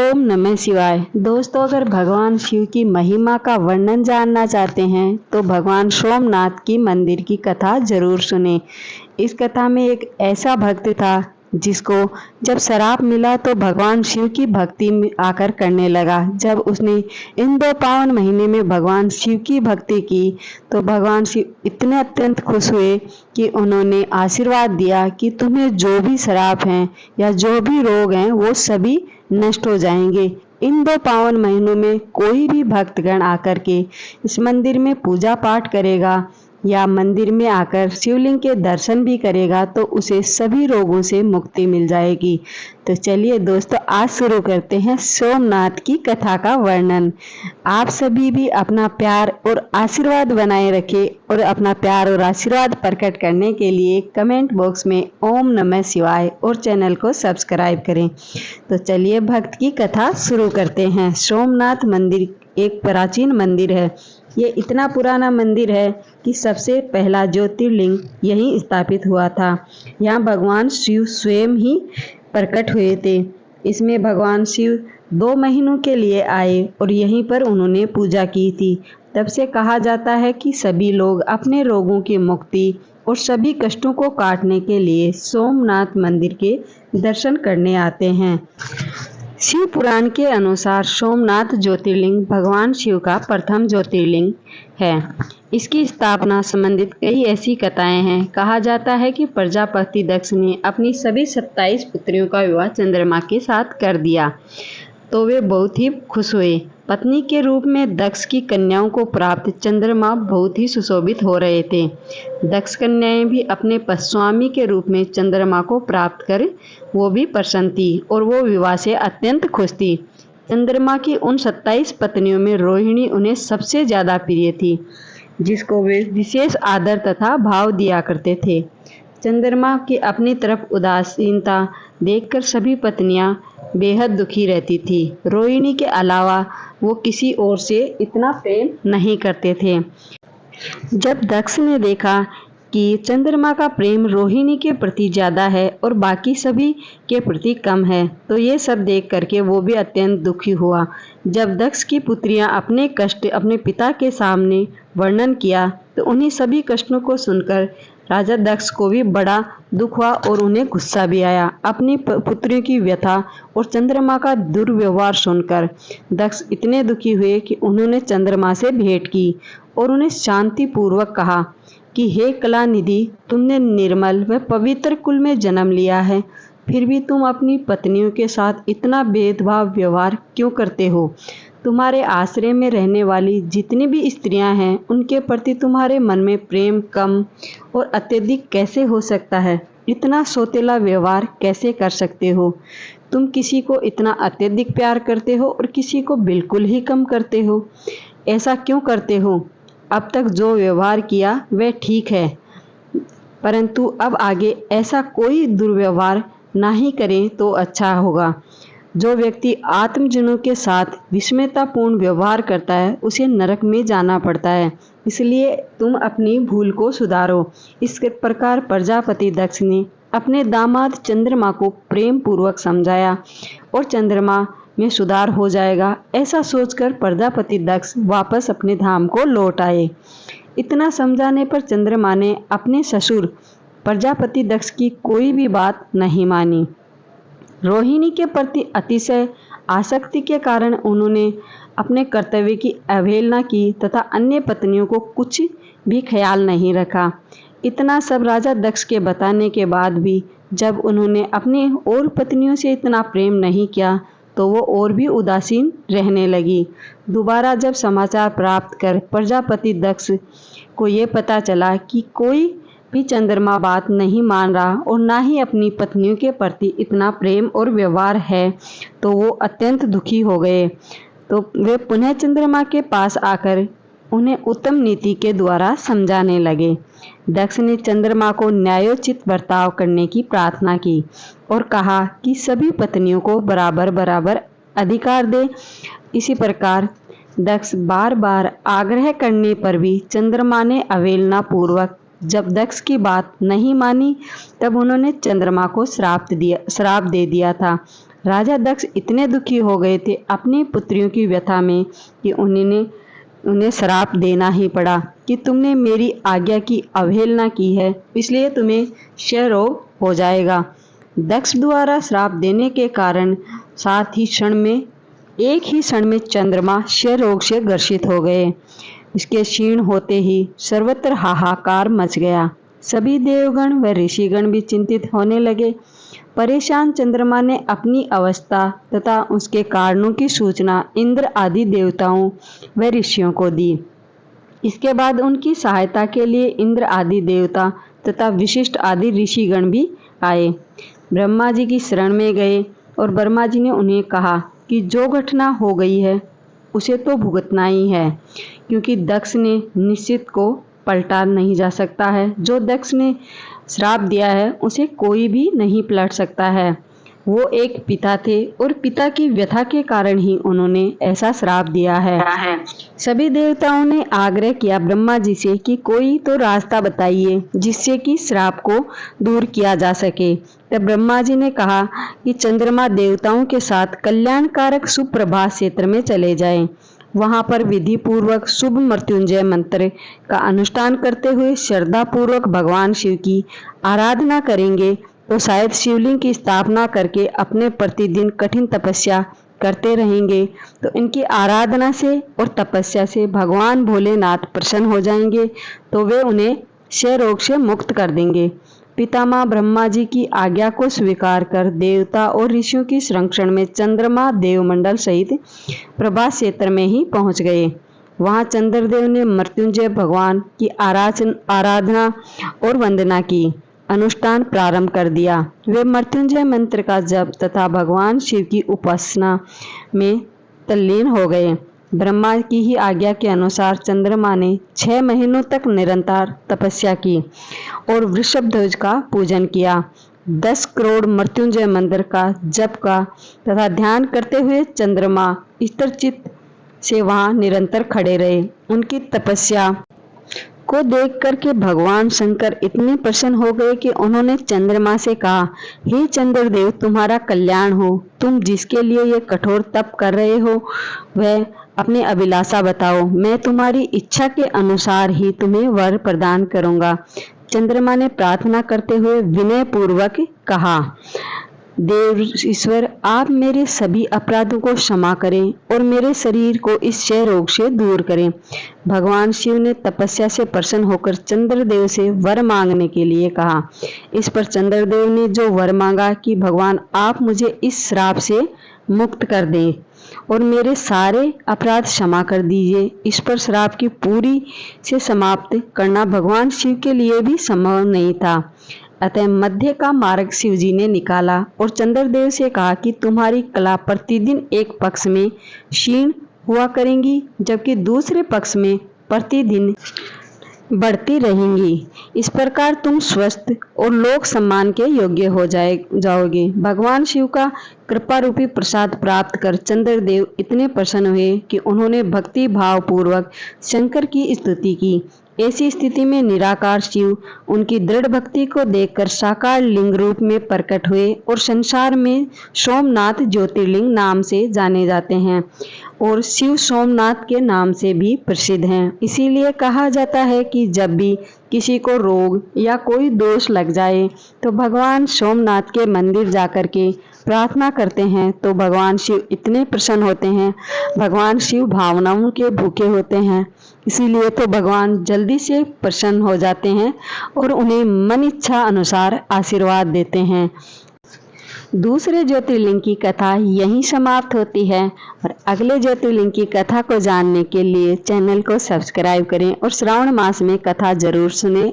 ओम नमः शिवाय। दोस्तों, अगर भगवान शिव की महिमा का वर्णन जानना चाहते हैं तो भगवान सोमनाथ की मंदिर की कथा जरूर सुने। इस कथा में एक ऐसा भक्त था जिसको जब श्राप मिला तो भगवान शिव की भक्ति आकर करने लगा। जब उसने इन 2 पावन महीने में भगवान शिव की भक्ति की तो भगवान शिव इतने अत्यंत खुश हुए कि उन्होंने आशीर्वाद दिया कि तुम्हें जो भी श्राप हैं या जो भी रोग हैं वो सभी नष्ट हो जाएंगे। इन 2 पावन महीनों में कोई भी भक्तगण आकर के इस मंदिर में पूजा पाठ करेगा या मंदिर में आकर शिवलिंग के दर्शन भी करेगा तो उसे सभी रोगों से मुक्ति मिल जाएगी। तो चलिए दोस्तों, आज शुरू करते हैं सोमनाथ की कथा का वर्णन। आप सभी भी अपना प्यार और आशीर्वाद बनाए रखें और अपना प्यार और आशीर्वाद प्रकट करने के लिए कमेंट बॉक्स में ओम नमः शिवाय और चैनल को सब्सक्राइब करें। तो चलिए भक्त की कथा शुरू करते हैं। सोमनाथ मंदिर एक प्राचीन मंदिर है। ये इतना पुराना मंदिर है कि सबसे पहला ज्योतिर्लिंग यहीं स्थापित हुआ था। यहाँ भगवान शिव स्वयं ही प्रकट हुए थे। इसमें भगवान शिव 2 महीनों के लिए आए और यहीं पर उन्होंने पूजा की थी। तब से कहा जाता है कि सभी लोग अपने रोगों की मुक्ति और सभी कष्टों को काटने के लिए सोमनाथ मंदिर के दर्शन करने आते हैं। शिव पुराण के अनुसार सोमनाथ ज्योतिर्लिंग भगवान शिव का प्रथम ज्योतिर्लिंग है। इसकी स्थापना संबंधित कई ऐसी कथाएं हैं। कहा जाता है कि प्रजापति दक्ष ने अपनी सभी 27 पुत्रियों का विवाह चंद्रमा के साथ कर दिया तो वे बहुत ही खुश हुए। पत्नी के रूप में दक्ष की कन्याओं को प्राप्त चंद्रमा बहुत ही सुशोभित हो रहे थे। दक्ष कन्याएं भी अपने स्वामी के रूप में चंद्रमा को प्राप्त कर वो भी प्रसन्न थी और वो विवाह से अत्यंत खुश थी। चंद्रमा की उन 27 पत्नियों में रोहिणी उन्हें सबसे ज्यादा प्रिय थी, जिसको वे विशेष आदर तथा भाव दिया करते थे। चंद्रमा की अपनी तरफ उदासीनता देखकर सभी पत्नियां बेहद दुखी रहती थी। रोहिणी के अलावा वो किसी और से इतना प्रेम नहीं करते थे। जब दक्ष ने देखा कि चंद्रमा का प्रेम रोहिणी के प्रति ज्यादा है और बाकी सभी के प्रति कम है तो ये सब देख करके वो भी अत्यंत दुखी हुआ। जब दक्ष की पुत्रियां अपने कष्ट अपने पिता के सामने वर्णन किया तो उन्हीं सभी कष्टों को सुनकर राजा दक्ष को भी बड़ा दुख हुआ और उन्हें गुस्सा भी आया। अपनी पुत्रियों की व्यथा और चंद्रमा का दुर्व्यवहार सुनकर दक्ष इतने दुखी हुए कि उन्होंने चंद्रमा से भेंट की और उन्हें शांति पूर्वक कहा कि हे कलानिधि, तुमने निर्मल व पवित्र कुल में जन्म लिया है, फिर भी तुम अपनी पत्नियों के साथ इतना भेदभाव व्यवहार क्यों करते हो? तुम्हारे आश्रय में रहने वाली जितनी भी स्त्रियां हैं उनके प्रति तुम्हारे मन में प्रेम कम और अत्यधिक कैसे हो सकता है? इतना सौतेला व्यवहार कैसे कर सकते हो? तुम किसी को इतना अत्यधिक प्यार करते हो और किसी को बिल्कुल ही कम करते हो। ऐसा क्यों करते हो? अब तक जो व्यवहार किया वह ठीक है, परंतु अब आगे ऐसा कोई दुर्व्यवहार ना ही करें तो अच्छा होगा। जो व्यक्ति आत्मजनों के साथ विषमतापूर्ण व्यवहार करता है उसे नरक में जाना पड़ता है, इसलिए तुम अपनी भूल को सुधारो। इस प्रकार प्रजापति दक्ष ने अपने दामाद चंद्रमा को प्रेम पूर्वक समझाया और चंद्रमा में सुधार हो जाएगा। ऐसा सोचकर प्रजापति दक्ष वापस अपने धाम को लौट आए। इतना समझाने पर चंद्रमा ने अपने ससुर प्रजापति दक्ष की कोई भी बात नहीं मानी। रोहिणी के प्रति अतिशय आसक्ति के कारण उन्होंने अपने कर्तव्य की अवहेलना की तथा अन्य पत्नियों को कुछ भी ख्याल नहीं रखा। इतना सब राजा दक्ष के बताने के बाद भी जब उन्होंने अपनी और पत्नियों से इतना प्रेम नहीं किया तो वो और भी उदासीन रहने लगी। दोबारा जब समाचार प्राप्त कर प्रजापति दक्ष को ये पता चला कि कोई भी चंद्रमा बात नहीं मान रहा और ना ही अपनी पत्नियों के प्रति इतना प्रेम और व्यवहार है तो वो अत्यंत दुखी हो गए। तो वे पुनः चंद्रमा के पास आकर उन्हें उत्तम नीति के द्वारा समझाने लगे। दक्ष ने चंद्रमा को न्यायोचित बर्ताव करने की प्रार्थना की और कहा कि सभी पत्नियों को बराबर बराबर अधिकार दे। इसी प्रकार दक्ष बार बार आग्रह करने पर भी चंद्रमा ने अवहेलना पूर्वक जब दक्ष की बात नहीं मानी तब उन्होंने चंद्रमा को श्राप दे दिया था। राजा दक्ष इतने दुखी हो गए थे अपनी पुत्रियों की व्यथा में कि उन्हें श्राप देना ही पड़ा कि तुमने मेरी आज्ञा की अवहेलना की है, इसलिए तुम्हें क्षय रोग हो जाएगा। दक्ष द्वारा श्राप देने के कारण एक ही क्षण में चंद्रमा क्षय रोग से ग्रसित हो गए। इसके क्षीण होते ही सर्वत्र हाहाकार मच गया। सभी देवगण व ऋषिगण भी चिंतित होने लगे। परेशान चंद्रमा ने अपनी अवस्था तथा उसके कारणों की सूचना इंद्र आदि देवताओं व ऋषियों को दी। इसके बाद उनकी सहायता के लिए इंद्र आदि देवता तथा विशिष्ट आदि ऋषिगण भी आए। ब्रह्मा जी की शरण में गए और ब्रह्मा जी ने उन्हें कहा कि जो घटना हो गई है उसे तो भुगतना ही है, क्योंकि दक्ष ने निश्चित को पलटा नहीं जा सकता है। जो दक्ष ने श्राप दिया है उसे कोई भी नहीं पलट सकता है। वो एक पिता थे और पिता की व्यथा के कारण ही उन्होंने ऐसा श्राप दिया है। सभी देवताओं ने आग्रह किया ब्रह्मा जी से कि कोई तो रास्ता बताइए जिससे कि श्राप को दूर किया जा सके। तब ब्रह्मा जी ने कहा कि चंद्रमा देवताओं के साथ कल्याणकारक सुप्रभात क्षेत्र में चले जाएं। वहां पर विधि पूर्वक शुभ मृत्युंजय मंत्र का अनुष्ठान करते हुए श्रद्धा पूर्वक भगवान शिव की आराधना करेंगे तो शायद शिवलिंग की स्थापना करके अपने प्रतिदिन कठिन तपस्या करते रहेंगे तो इनकी आराधना से और तपस्या से भगवान भोलेनाथ प्रसन्न हो जाएंगे, तो वे उन्हें क्षय रोग से मुक्त कर देंगे। पितामह ब्रह्मा जी की आज्ञा को स्वीकार कर देवता और ऋषियों की संरक्षण में चंद्रमा देवमंडल सहित प्रभास क्षेत्र में ही पहुंच गए। वहां चंद्रदेव ने मृत्युंजय भगवान की आराधना और वंदना की अनुष्ठान प्रारंभ कर दिया। वे मृत्युंजय मंत्र का जप तथा भगवान शिव की उपासना में तल्लीन हो गए। ब्रह्मा की ही आज्ञा के अनुसार चंद्रमा ने 6 महीनों तक निरंतर तपस्या की और वृषभ ध्वज का पूजन किया। 10 करोड़ मृत्युंजय मंत्र का जप का तथा ध्यान करते हुए चंद्रमा स्थिरचित्त से वहां निरंतर खड़े रहे। उनकी तपस्या को देख करके भगवान शंकर इतने प्रसन्न हो गए कि उन्होंने चंद्रमा से कहा, हे चंद्रदेव, तुम्हारा कल्याण हो। तुम जिसके लिए ये कठोर तप कर रहे हो वह अपनी अभिलाषा बताओ, मैं तुम्हारी इच्छा के अनुसार ही तुम्हें वर प्रदान करूंगा। चंद्रमा ने प्रार्थना करते हुए विनय पूर्वक कहा, देव ईश्वर, आप मेरे सभी अपराधों को क्षमा करें और मेरे शरीर को इस क्षय रोग से दूर करें। भगवान शिव ने तपस्या से प्रसन्न होकर चंद्रदेव से वर मांगने के लिए कहा। इस पर चंद्रदेव ने जो वर मांगा कि भगवान आप मुझे इस श्राप से मुक्त कर दें और मेरे सारे अपराध क्षमा कर दीजिए। इस पर श्राप की पूरी से समाप्त करना भगवान शिव के लिए भी संभव नहीं था। अतः मध्य का मार्ग शिव जी ने निकाला और चंद्रदेव से कहा कि तुम्हारी कला प्रतिदिन एक पक्ष में क्षीण हुआ करेंगी जबकि दूसरे पक्ष में प्रतिदिन बढ़ती रहेंगी। इस प्रकार तुम स्वस्थ और लोक सम्मान के योग्य हो जाओगे। भगवान शिव का कृपा रूपी प्रसाद प्राप्त कर चंद्रदेव इतने प्रसन्न हुए कि उन्होंने भक्ति भाव पूर्वक शंकर की स्तुति की। ऐसी स्थिति में निराकार शिव उनकी दृढ़ भक्ति को देखकर साकार लिंग रूप में प्रकट हुए और संसार में सोमनाथ ज्योतिर्लिंग नाम से जाने जाते हैं और शिव सोमनाथ के नाम से भी प्रसिद्ध हैं। इसीलिए कहा जाता है कि जब भी किसी को रोग या कोई दोष लग जाए तो भगवान सोमनाथ के मंदिर जाकर के प्रार्थना करते हैं तो भगवान शिव इतने प्रसन्न होते हैं। भगवान शिव भावनाओं के भूखे होते हैं, इसीलिए तो भगवान जल्दी से प्रसन्न हो जाते हैं और उन्हें मन इच्छा अनुसार आशीर्वाद देते हैं। दूसरे ज्योतिर्लिंग की कथा यहीं समाप्त होती है और अगले ज्योतिर्लिंग की कथा को जानने के लिए चैनल को सब्सक्राइब करें और श्रावण मास में कथा जरूर सुनें।